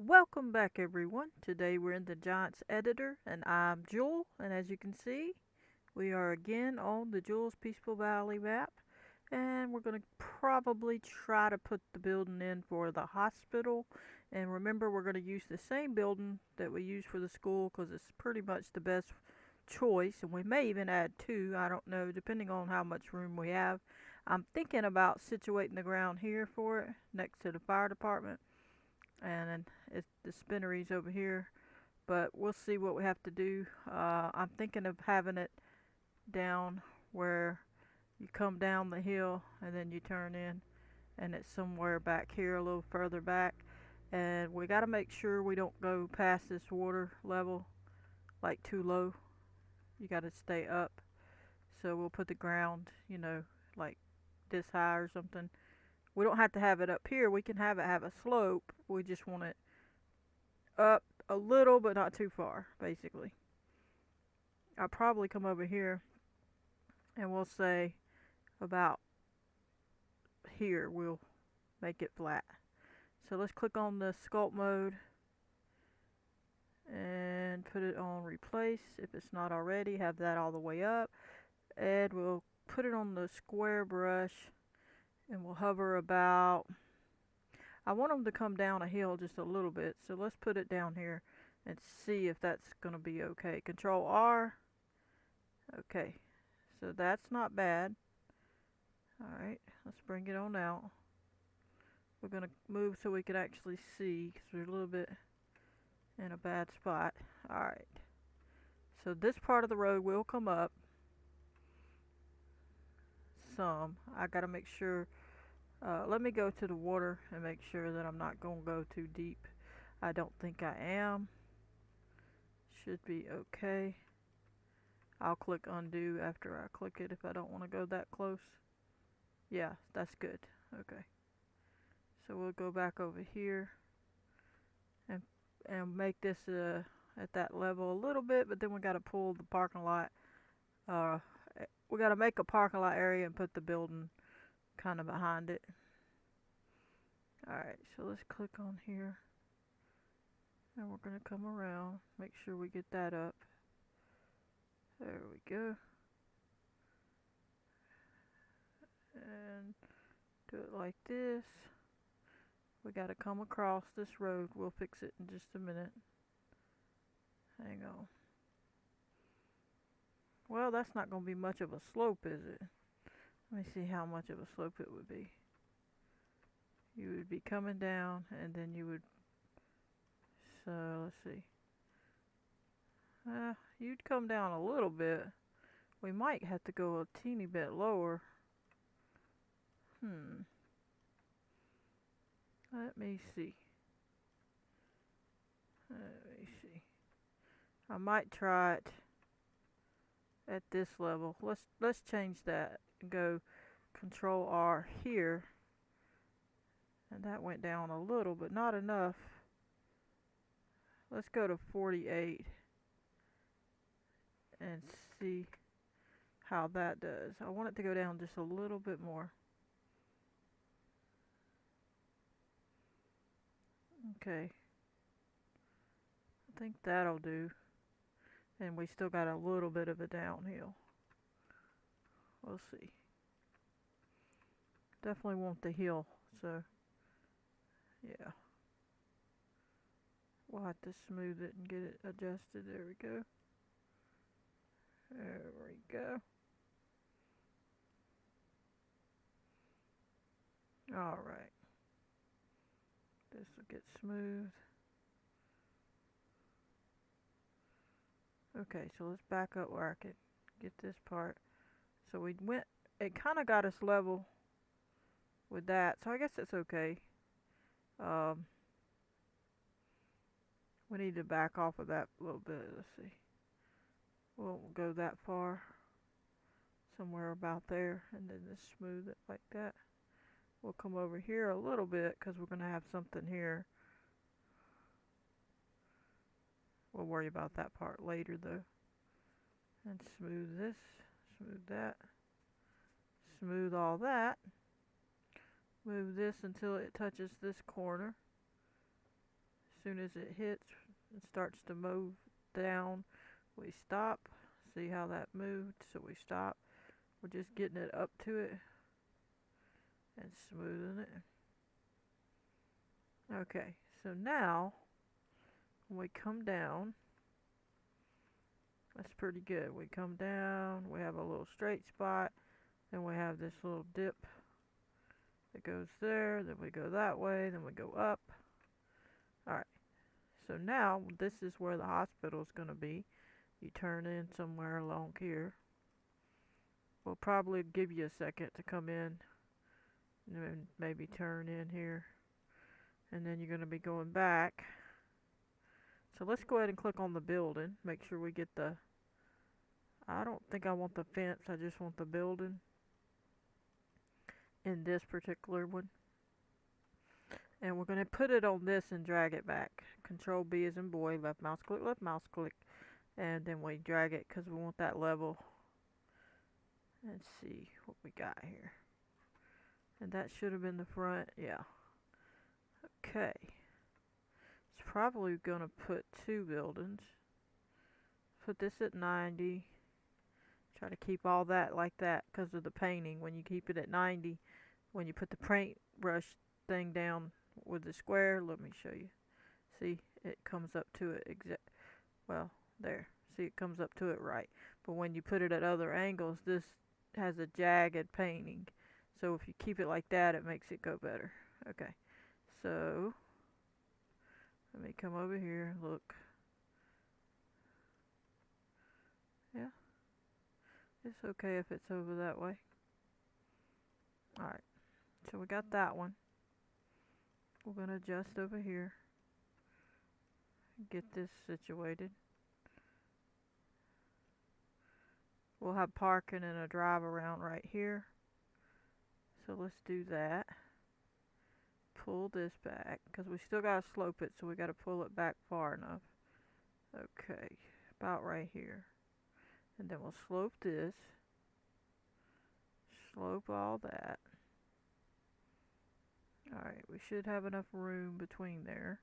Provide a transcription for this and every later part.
Welcome back, everyone. Today we're in the Giants editor, and I'm Jewel. And as you can see, we are again on the Jewel's Peaceful Valley map, and we're going to probably try to put the building in for the hospital. And remember, we're going to use the same building that we used for the school because it's pretty much the best choice. And we may even add two, I don't know, depending on how much room we have. I'm thinking about situating the ground here for it next to the fire department, and then the spinnery's over here, but we'll see what we have to do. I'm thinking of having it down where you come down the hill and then you turn in, and it's somewhere back here, a little further back. And we got to make sure we don't go past this water level like too low. You got to stay up. So we'll put the ground, like this high or something. We don't have to have it up here. We can have a slope. We just want it up a little, but not too far, basically. I'll probably come over here and we'll say about here, we'll make it flat. So let's click on the sculpt mode and put it on replace if it's not already. Have that all the way up. And we'll put it on the square brush and we'll hover about. I want them to come down a hill just a little bit, so let's put it down here and see if that's going to be okay. Control R. Okay, so that's not bad. Alright, let's bring it on out. We're going to move so we can actually see because we're a little bit in a bad spot. Alright, so this part of the road will come up some. I got to make sure. Let me go to the water and make sure that I'm not going to go too deep. I don't think I am. Should be okay. I'll click undo after I click it if I don't want to go that close. Yeah, that's good. Okay. So we'll go back over here and make this at that level a little bit, but then we got to pull the parking lot. Uh, we got to make a parking lot area and put the building kind of behind it. Alright, so let's click on here. And we're going to come around, make sure we get that up. There we go. And do it like this. We got to come across this road. We'll fix it in just a minute. Hang on. Well, that's not going to be much of a slope, is it? Let me see how much of a slope it would be. You would be coming down, and then you would. So let's see. You'd come down a little bit. We might have to go a teeny bit lower. Let me see. Let me see. I might try it at this level. Let's change that and go Control R here. And that went down a little, but not enough. Let's go to 48 and see how that does. I want it to go down just a little bit more. Okay. I think that'll do. And we still got a little bit of a downhill. We'll see. Definitely want the hill, so yeah. We'll have to smooth it and get it adjusted. There we go. There we go. Alright. This will get smooth. Okay, so let's back up where I can get this part. So we went, it kind of got us level with that, so I guess it's okay. Um, we need to back off of that a little bit. Let's see. We won't go that far. Somewhere about there, and then just smooth it like that. We'll come over here a little bit because we're going to have something here. We'll worry about that part later though. And smooth this, smooth that, smooth all that. Move this until it touches this corner. soon as it hits and starts to move down, we stop. See how that moved? So we stop. We're just getting it up to it and smoothing it. Okay, so now when we come down, that's pretty good. We come down, we have a little straight spot, then we have this little dip that goes there, then we go that way, then we go up. Alright, so now this is where the hospital is going to be. You turn in somewhere along here. We'll probably give you a second to come in and maybe turn in here. And then you're going to be going back. So let's go ahead and click on the building. Make sure we get the... I don't think I want the fence. I just want the building in this particular one. And we're going to put it on this and drag it back. Control B as in boy. Left mouse click. And then we drag it because we want that level. Let's see what we got here. And that should have been the front. Yeah. Okay. It's probably going to put two buildings. Put this at 90. Try to keep all that like that because of the painting. When you keep it at 90, when you put the paint brush thing down with the square, let me show you. See, it comes up to it well, there. See, it comes up to it right. But when you put it at other angles, this has a jagged painting. So if you keep it like that, it makes it go better. Okay. So let me come over here. Look. Yeah. It's okay if it's over that way. Alright. So we got that one. We're going to adjust over here. Get this situated. We'll have parking and a drive around right here. So let's do that. Pull this back because we still got to slope it, so we got to pull it back far enough. Okay, about right here. And then we'll slope this. Slope all that. Alright, we should have enough room between there.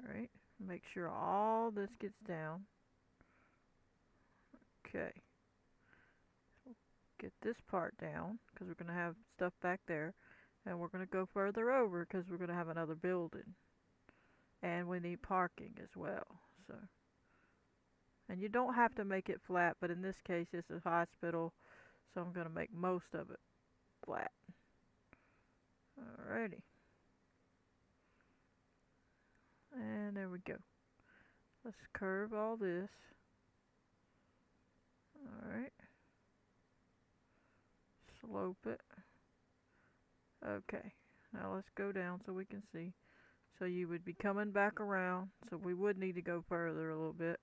Alright, make sure all this gets down. Okay. Get this part down because we're going to have stuff back there. And we're going to go further over because we're going to have another building. And we need parking as well. So, and you don't have to make it flat, but in this case it's a hospital, so I'm going to make most of it flat. Alrighty. And there we go. Let's curve all this. Alright. Slope it. Okay. Now let's go down so we can see. So you would be coming back around. So we would need to go further a little bit.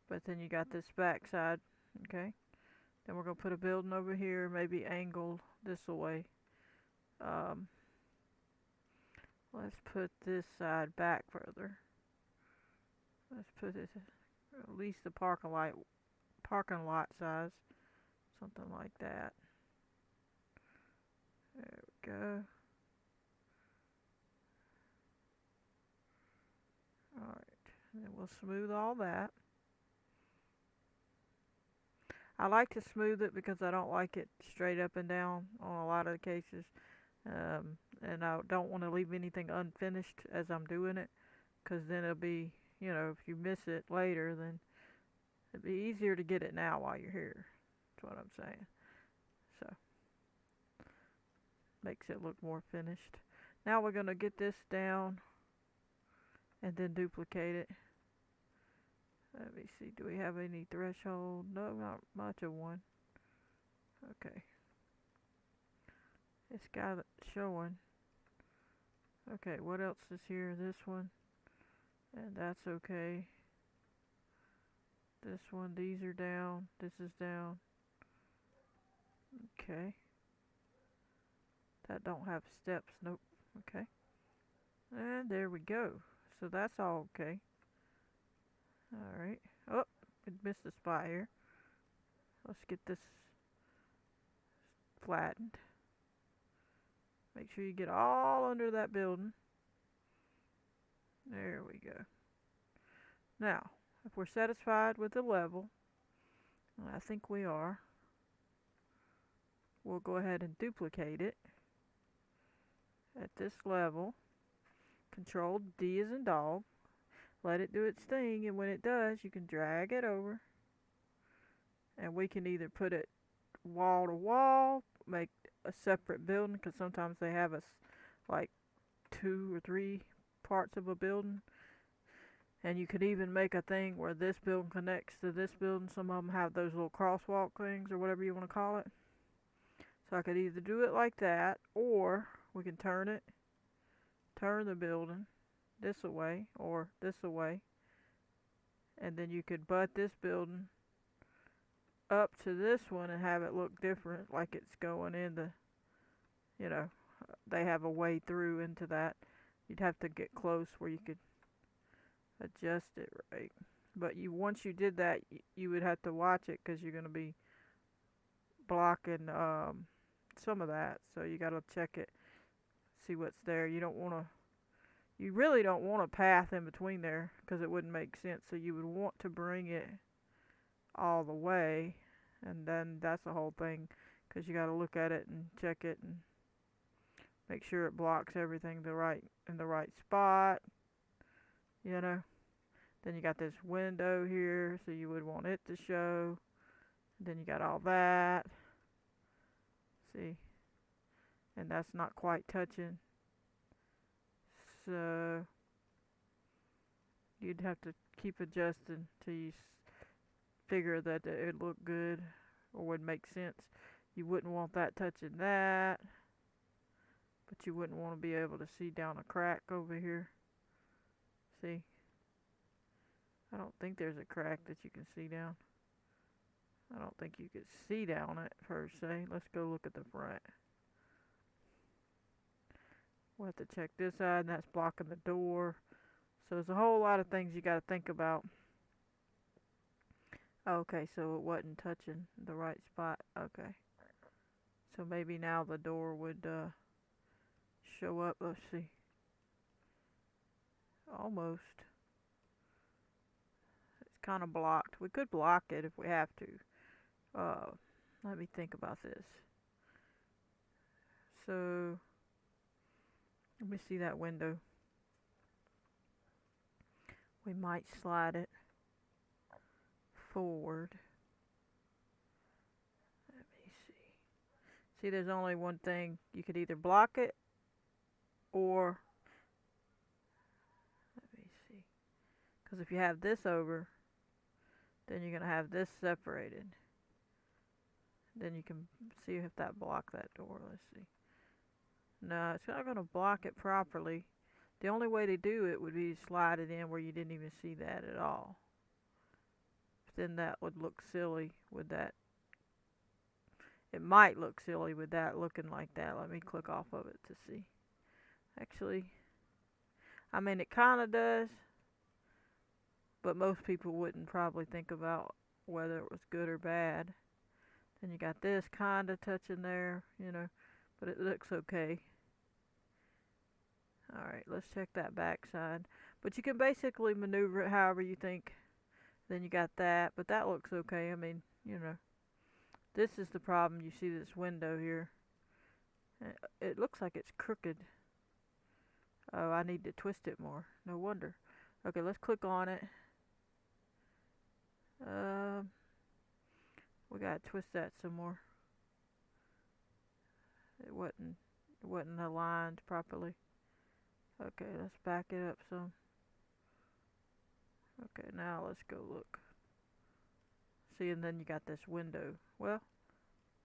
But then you got this back side. Okay. Then we're going to put a building over here. Maybe angle this away. Let's put this side back further. Let's put it at least the parking lot size. Something like that. There we go. Alright, and then we'll smooth all that. I like to smooth it because I don't like it straight up and down on a lot of the cases. And I don't want to leave anything unfinished as I'm doing it, because then it'll be, you know, if you miss it later, then it'd be easier to get it now while you're here. That's what I'm saying. So, makes it look more finished. Now we're going to get this down and then duplicate it. Let me see, do we have any threshold? No, not much of one. Okay. It's got it showing. Okay, what else is here? This one. And that's okay. This one, these are down. This is down. Okay. That don't have steps. Nope. Okay. And there we go. So that's all okay. Alright. Oh, we missed a spot here. Let's get this flattened. Make sure you get all under that building. There There we go. Now, if we're satisfied with the level, and I think we are, we'll go ahead and duplicate it at this level. Control D as in dog. Let it do its thing, and when it does, you can drag it over, and we can either put it wall to wall, make a separate building, because sometimes they have us like 2 or 3 parts of a building. And you could even make a thing where this building connects to this building. Some of them have those little crosswalk things or whatever you want to call it. So I could either do it like that, or we can turn the building this away or this away. And then you could butt this building up to this one and have it look different, like it's going in the, they have a way through into that. You'd have to get close where you could adjust it right. But once you did that, you would have to watch it, because you're going to be blocking some of that. So you got to check it, see what's there. You really don't want a path in between there, because it wouldn't make sense. So you would want to bring it all the way, and then that's the whole thing, because you got to look at it and check it and make sure it blocks everything in the right spot. Then you got this window here, so you would want it to show. Then you got all that. See? And that's not quite touching. So you'd have to keep adjusting till you figure that it would look good or would make sense. You wouldn't want that touching that, but you wouldn't want to be able to see down a crack over here. See? I don't think there's a crack that you can see down. I don't think you could see down it per se. Let's go look at the front. We'll have to check this side, and that's blocking the door. So there's a whole lot of things you got to think about. Okay, so it wasn't touching the right spot. Okay. So maybe now the door would show up. Let's see. Almost. Kind of blocked. We could block it if we have to. Let me think about this. So let me see that window. We might slide it forward. Let me see. See, there's only one thing. You could either block it or, let me see. Because if you have this over, then you're going to have this separated. Then you can see if that blocked that door. Let's see. No, it's not going to block it properly. The only way to do it would be to slide it in where you didn't even see that at all. But then that would look silly with that. It might look silly with that looking like that. Let me click off of it to see. Actually, I mean, it kind of does. But most people wouldn't probably think about whether it was good or bad. Then you got this kind of touching there, but it looks okay. Alright, let's check that back side. But you can basically maneuver it however you think. Then you got that, but that looks okay. I mean, this is the problem. You see this window here. It looks like it's crooked. Oh, I need to twist it more. No wonder. Okay, let's click on it. We gotta twist that some more. It wasn't aligned properly. Okay, let's back it up some. Okay, now let's go look. See, and then you got this window. Well,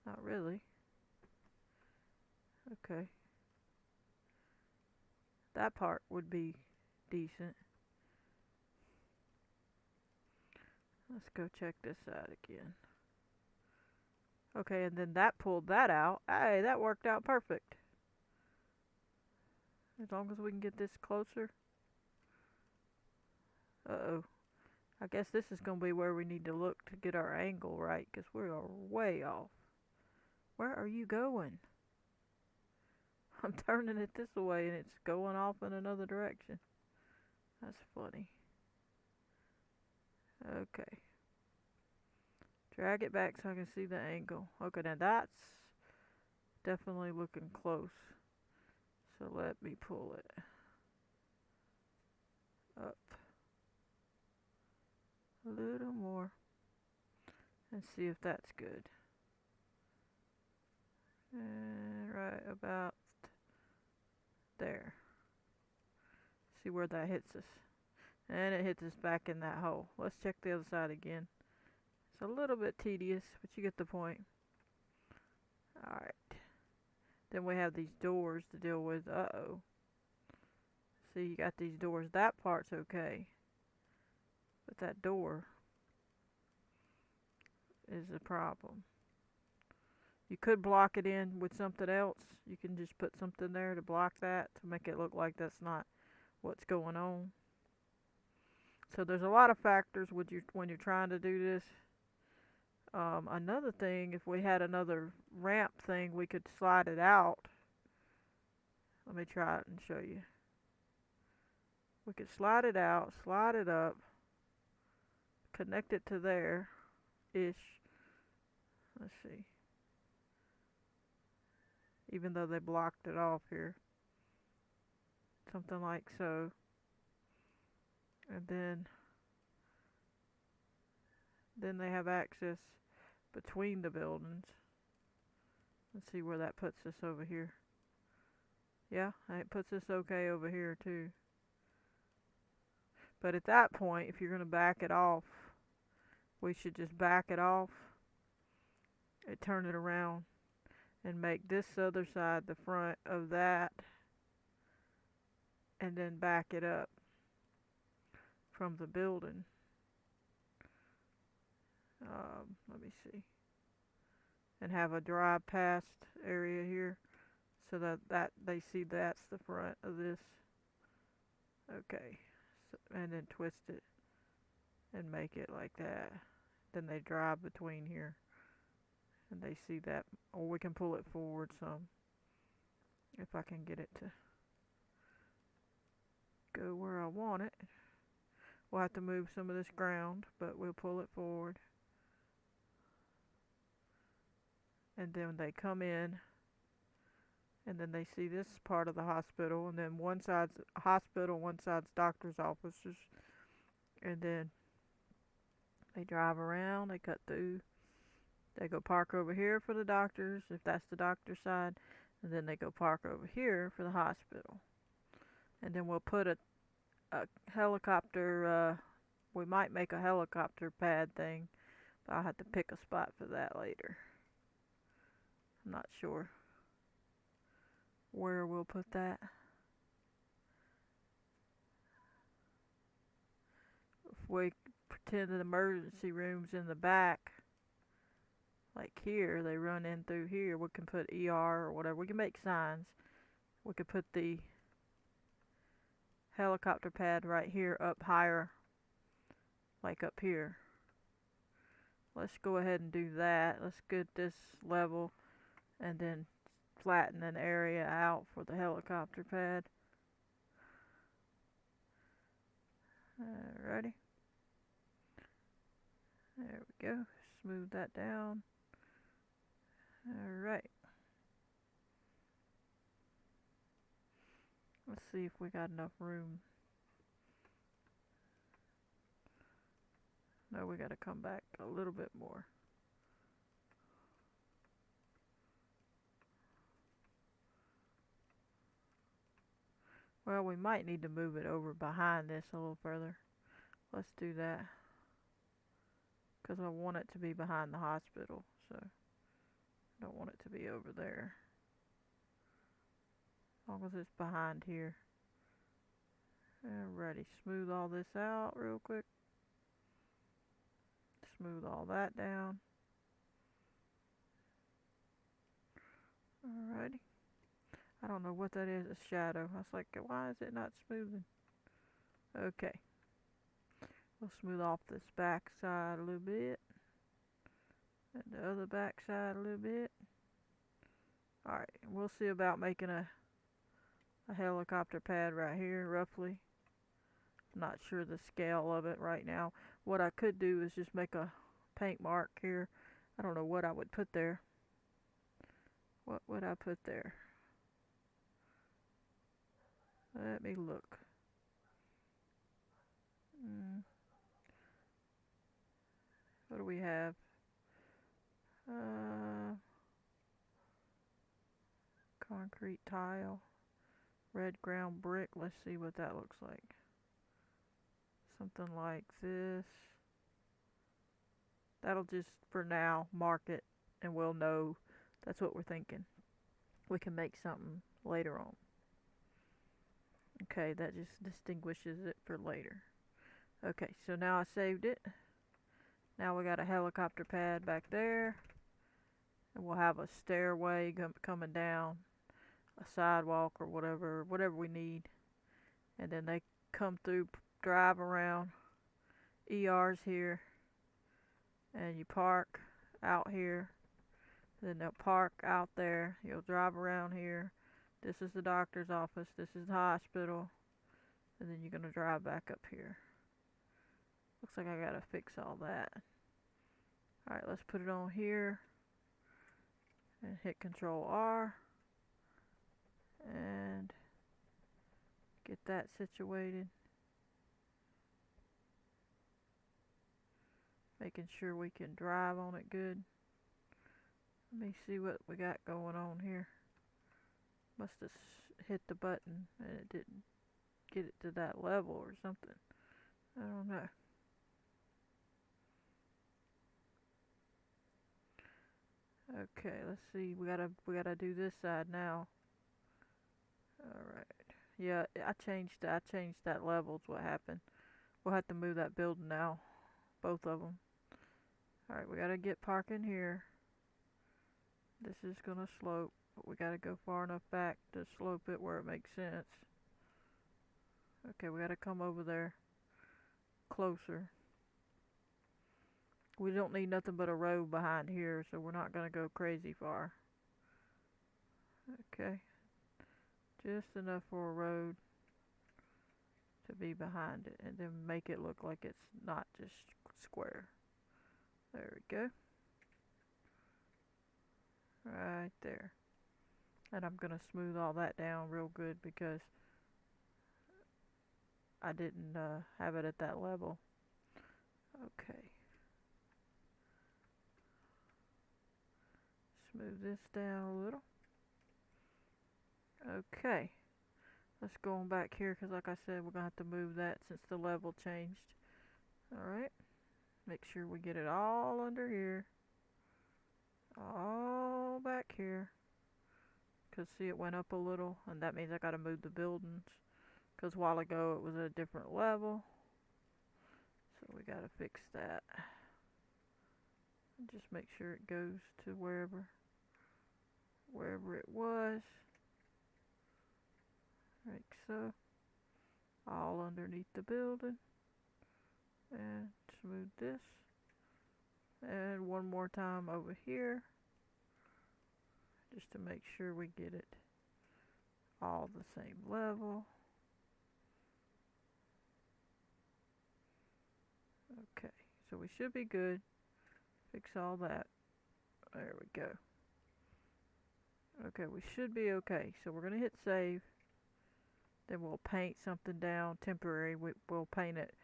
not really. Okay. That part would be decent. Let's go check this side again. Okay, and then that pulled that out. Hey, that worked out perfect. As long as we can get this closer. Uh-oh. I guess this is going to be where we need to look to get our angle right, because we are way off. Where are you going? I'm turning it this way and it's going off in another direction. That's funny. Okay. Drag it back so I can see the angle. Okay, now that's definitely looking close. So let me pull it up a little more and see if that's good. And right about there. See where that hits us. And it hits us back in that hole. Let's check the other side again. It's a little bit tedious, but you get the point. Alright. Then we have these doors to deal with. Uh-oh. See, you got these doors. That part's okay. But that door is a problem. You could block it in with something else. You can just put something there to block that to make it look like that's not what's going on. So there's a lot of factors when you're trying to do this. Another thing, if we had another ramp thing, we could slide it out. Let me try it and show you. We could slide it out, slide it up, connect it to there-ish. Let's see. Even though they blocked it off here. Something like so. And then they have access between the buildings. Let's see where that puts us over here. Yeah, it puts us okay over here too. But at that point, if you're going to back it off, we should just back it off and turn it around and make this other side the front of that, and then back it up from the building. Let me see. And have a drive past area here so that they see that's the front of this. Okay. So, and then twist it and make it like that. Then they drive between here and they see that. Or we can pull it forward some if I can get it to go where I want it. We'll have to move some of this ground, but we'll pull it forward. And then they come in, and then they see this part of the hospital, and then one side's hospital, one side's doctor's offices, and then they drive around, they cut through, they go park over here for the doctors, if that's the doctor's side, and then they go park over here for the hospital. And then we'll put a helicopter, we might make a helicopter pad thing, but I'll have to pick a spot for that later. I'm not sure where we'll put that. If we pretend an emergency room's in the back, like here, they run in through here, we can put ER or whatever. We can make signs. We could put the helicopter pad right here up higher, like up here. Let's go ahead and do that. Let's get this level and then flatten an area out for the helicopter pad. Alrighty. There we go. Smooth that down. Alright. Let's see if we got enough room. No, we gotta come back a little bit more. Well, we might need to move it over behind this a little further. Let's do that. Because I want it to be behind the hospital, so I don't want it to be over there. As long as it's behind here. Alrighty, smooth all this out real quick. Smooth all that down. Alrighty. I don't know what that is, a shadow. I was like, why is it not smoothing? Okay. We'll smooth off this back side a little bit. And the other back side a little bit. Alright, we'll see about making a helicopter pad right here, roughly. not sure the scale of it right now. What I could do is just make a paint mark here. I don't know what I would put there. What would I put there? Let me look. What do we have? Concrete tile. Red ground brick. Let's see what that looks like. Something like this. That'll just, for now, mark it and we'll know that's what we're thinking. We can make something later on. Okay, that just distinguishes it for later. Okay, so now I saved it. Now we got a helicopter pad back there. And we'll have a stairway coming down, a sidewalk or whatever we need. And then they come through, drive around. ER's here. And you park out here. Then they'll park out there. You'll drive around here. This is the doctor's office. This is the hospital. And then you're going to drive back up here. Looks like I gotta fix all that. Alright, let's put it on here. And hit Control R. And get that situated. Making sure we can drive on it good. Let me see what we got going on here. Must have hit the button and it didn't get it to that level or something. I don't know. Okay, let's see. We gotta do this side now. All right. Yeah, I changed that level's what happened. We'll have to move that building now, both of them. All right, we gotta get parking here. This is gonna slope, but we gotta go far enough back to slope it where it makes sense. Okay, we gotta come over there closer. We don't need nothing but a road behind here, so we're not gonna go crazy far. Okay, just enough for a road to be behind it, and then make it look like it's not just square. There we go. Right there. And I'm gonna smooth all that down real good because I didn't have it at that level. Okay. Smooth this down a little. Okay. Let's go on back here because like I said, we're gonna have to move that since the level changed. Alright. Make sure we get it all under here. All back here. Because see, it went up a little, and that means I gotta move the buildings. Because a while ago it was at a different level. So we gotta fix that. And just make sure it goes to wherever it was. Like so. All underneath the building. And smooth this. And one more time over here. Just to make sure we get it all the same level. Okay, so we should be good. Fix all that. There we go. Okay, we should be okay. So we're gonna hit save. Then we'll paint something down temporary. We'll paint it.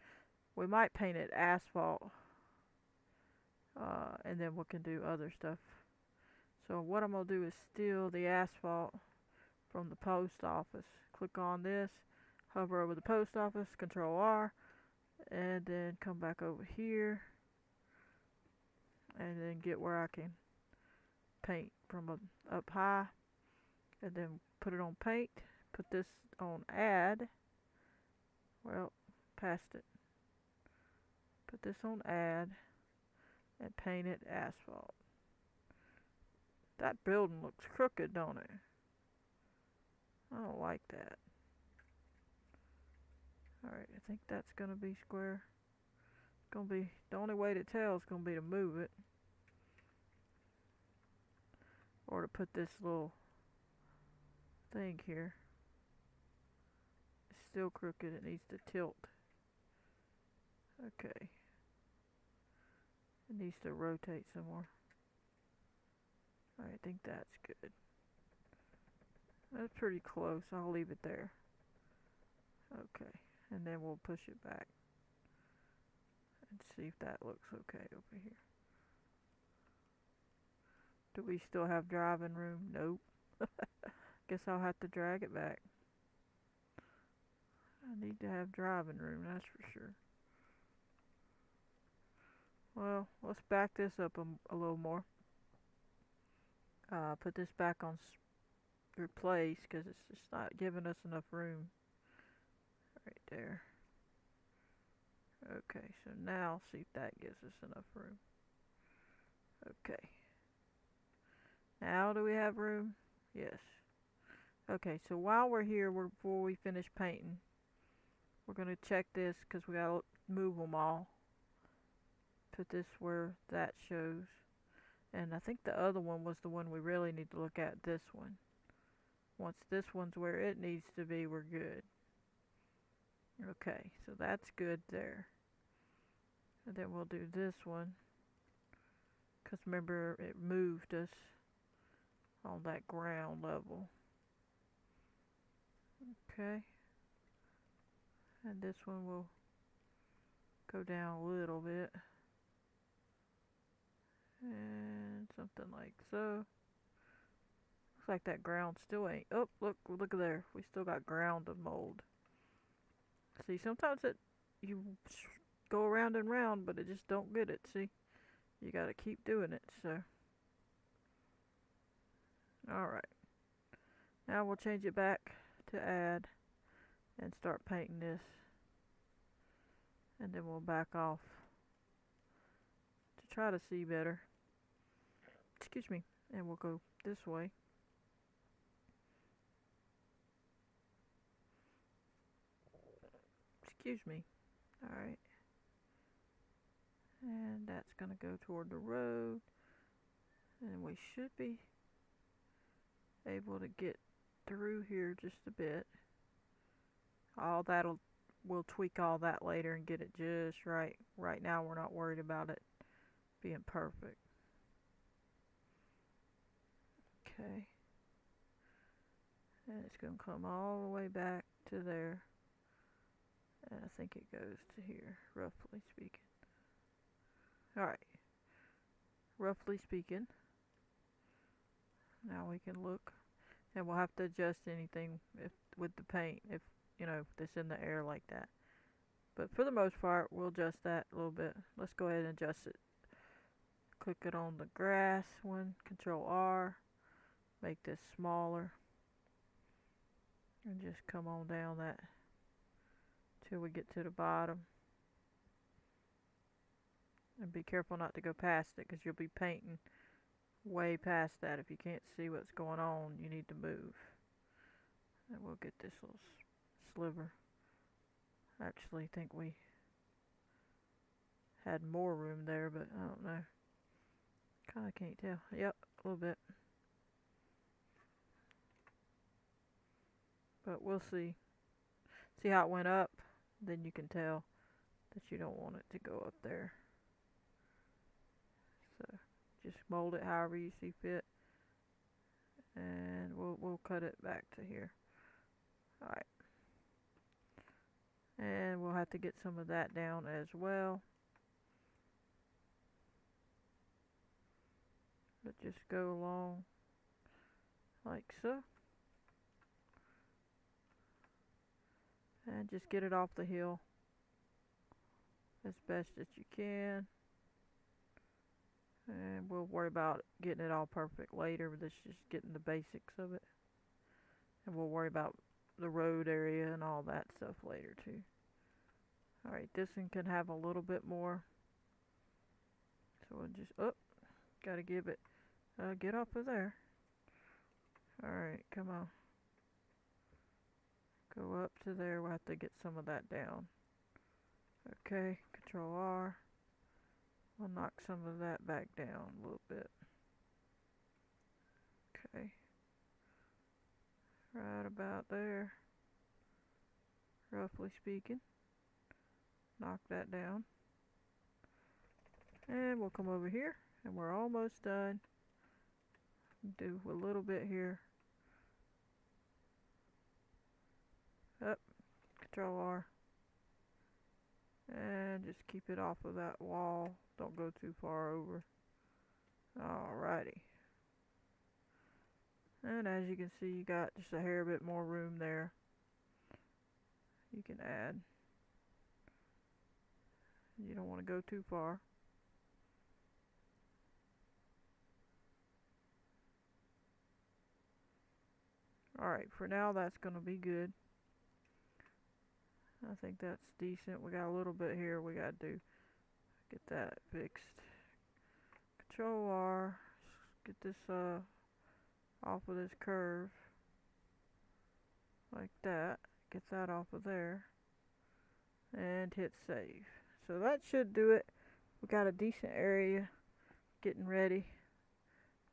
We might paint it asphalt. And then we can do other stuff. So what I'm gonna do is steal the asphalt from the post office. Click on this, hover over the post office, Control R, and then come back over here, and then get where I can paint from up high, and then put it on paint. Put this on add. Well, past it. Put this on add, and paint it asphalt. That building looks crooked, don't it? I don't like that. Alright, I think that's gonna be square. Gonna be the only way to tell is gonna be to move it. Or to put this little thing here. It's still crooked, it needs to tilt. Okay. It needs to rotate some more. I think that's good. That's pretty close. I'll leave it there. Okay. And then we'll push it back and see if that looks okay over here. Do we still have driving room? Nope. Guess I'll have to drag it back. I need to have driving room, that's for sure. Well, let's back this up a little more. Put this back on replace because it's just not giving us enough room. Right there. Okay, so now see if that gives us enough room. Okay. Now do we have room? Yes. Okay, so while we're here, before we finish painting, we're going to check this because we got to move them all. Put this where that shows. And I think the other one was the one we really need to look at, this one. Once this one's where it needs to be, we're good. Okay, so that's good there. And then we'll do this one. Because remember, it moved us on that ground level. Okay. And this one will go down a little bit. And something like so. Looks like that ground still ain't. Oh, look there. We still got ground to mold. See, sometimes you go around and round, but it just don't get it. See, you gotta keep doing it. So, all right. Now we'll change it back to add and start painting this, and then we'll back off to try to see better. Excuse me, and we'll go this way. Excuse me. Alright. And that's going to go toward the road. And we should be able to get through here just a bit. We'll tweak all that later and get it just right. Right now we're not worried about it being perfect. Okay. And it's going to come all the way back to there. And I think it goes to here, roughly speaking. Alright. Roughly speaking. Now we can look. And we'll have to adjust anything with the paint if it's in the air like that. But for the most part, we'll adjust that a little bit. Let's go ahead and adjust it. Click it on the grass one, Control R. Make this smaller. And just come on down that till we get to the bottom. And be careful not to go past it because you'll be painting way past that. If you can't see what's going on, you need to move. And we'll get this little sliver. I actually think we had more room there, but I don't know. Kinda can't tell. Yep, a little bit. But we'll see. See how it went up? Then you can tell that you don't want it to go up there. So just mold it however you see fit. And we'll cut it back to here. Alright. And we'll have to get some of that down as well. But just go along like so. And just get it off the hill as best as you can. And we'll worry about getting it all perfect later. But this is just getting the basics of it. And we'll worry about the road area and all that stuff later too. Alright, this one can have a little bit more. So we'll just, gotta give it, get off of there. Alright, come on. Go up to there, we'll have to get some of that down. Okay, Control R. We'll knock some of that back down a little bit. Okay. Right about there. Roughly speaking. Knock knock that down. And we'll come over here, and we're almost done. Do a little bit here. Up, Control R. And just keep it off of that wall. Don't go too far over. Alrighty. And as you can see, you got just a hair bit more room there. You can add. You don't want to go too far. Alright, for now that's going to be good. I think that's decent. We got a little bit here we got to do. Get that fixed. Control R. Get this off of this curve. Like that. Get that off of there. And hit save. So that should do it. We got a decent area getting ready.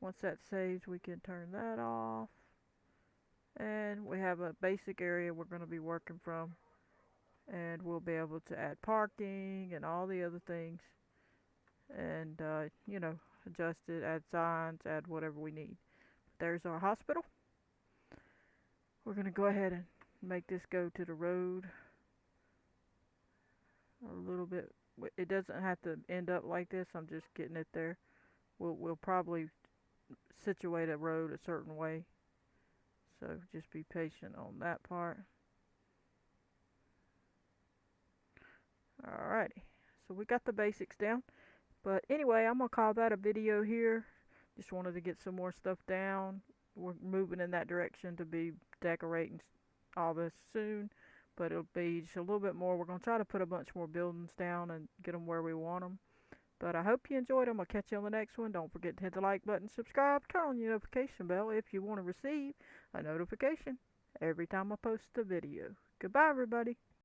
Once that saves, we can turn that off. And we have a basic area we're going to be working from. And we'll be able to add parking and all the other things. And, you know, adjust it, add signs, add whatever we need. There's our hospital. We're going to go ahead and make this go to the road a little bit. It doesn't have to end up like this. I'm just getting it there. We'll probably situate a road a certain way. So just be patient on that part. Alrighty. So we got the basics down. But anyway, I'm going to call that a video here. Just wanted to get some more stuff down. We're moving in that direction to be decorating all this soon. But it'll be just a little bit more. We're going to try to put a bunch more buildings down and get them where we want them. But I hope you enjoyed them. I'll catch you on the next one. Don't forget to hit the like button, subscribe, turn on your notification bell if you want to receive a notification every time I post a video. Goodbye, everybody.